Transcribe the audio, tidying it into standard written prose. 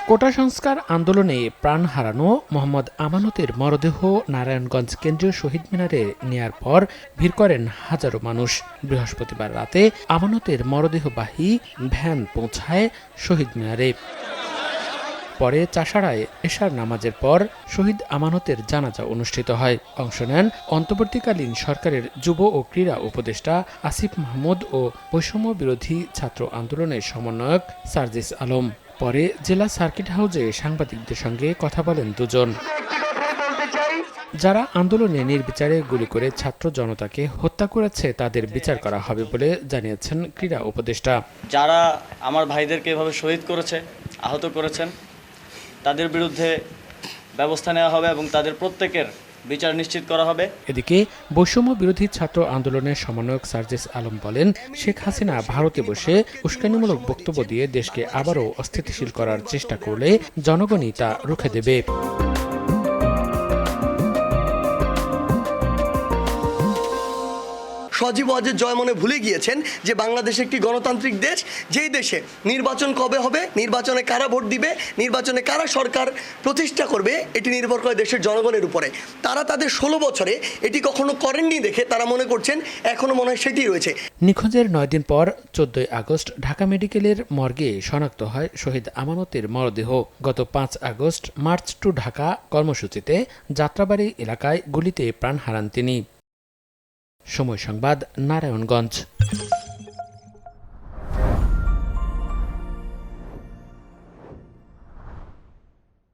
কোটা সংস্কার আন্দোলনে প্রাণ হারানো মোহাম্মদ আমানতের মরদেহ নারায়ণগঞ্জ কেন্দ্রীয় শহীদ মিনারে নেয়ার পর ভিড় করেন হাজারো মানুষ। বৃহস্পতিবার রাতে আমানতের মরদেহবাহী ভ্যান পৌঁছায় শহীদ মিনারে। পরে চাষাড়ায় এশার নামাজের পর শহীদ আমানতের জানাজা অনুষ্ঠিত হয়। অংশ নেন অন্তর্বর্তীকালীন সরকারের যুব ও ক্রীড়া উপদেষ্টা আসিফ মাহমুদ ও বৈষম্য বিরোধী ছাত্র আন্দোলনের সমন্বয়ক সার্জিস আলম। পরে জেলা সার্কিট হাউসে সাংবাদিকদের সঙ্গে কথা বলেন দুজন। যারা আন্দোলনে নির্বিচারে গুলি করে ছাত্র জনতাকে হত্যা করেছে তাদের বিচার করা হবে বলে জানিয়েছেন ক্রীড়া উপদেষ্টা। যারা আমার ভাইদেরকে এভাবে শহীদ করেছে, আহত করেছেন, তাদের বিরুদ্ধে ব্যবস্থা নেওয়া হবে এবং তাদের প্রত্যেকের বিচার নিশ্চিত করা হবে। এদিকে বৈষম্য বিরোধী ছাত্র আন্দোলনের সমন্বয়ক সার্জিস আলম বলেন, শেখ হাসিনা ভারতে বসে উস্কানিমূলক বক্তব্য দিয়ে দেশকে আবারও অস্থিতিশীল করার চেষ্টা করলে জনগণই তা রুখে দেবে। সজীব ওয়াজেদ জয় মনে ভুলে গিয়েছেন যে বাংলাদেশ একটি গণতান্ত্রিক দেশ, যেই দেশে নির্বাচন কবে হবে, নির্বাচনে কারা ভোট দিবে, নির্বাচনে কারা সরকার প্রতিষ্ঠা করবে, এটি নির্ভর করে দেশের জনগণের উপরে। তারা তাদের 16 বছরে এটি কখনো করেননি দেখে তারা মনে করছেন এখনো মনে হয় সেটি রয়েছে। নিখোঁজের 9 দিন পর 14 আগস্ট ঢাকা মেডিকেলের মর্গে শনাক্ত হয় শহীদ আমানতের মরদেহ। গত 5 আগস্ট মার্চ টু ঢাকা কর্মসূচিতে যাত্রাবাড়ি এলাকায় গুলিতে প্রাণ হারান তিনি। সময় সংবাদ, নারায়ণগঞ্জ।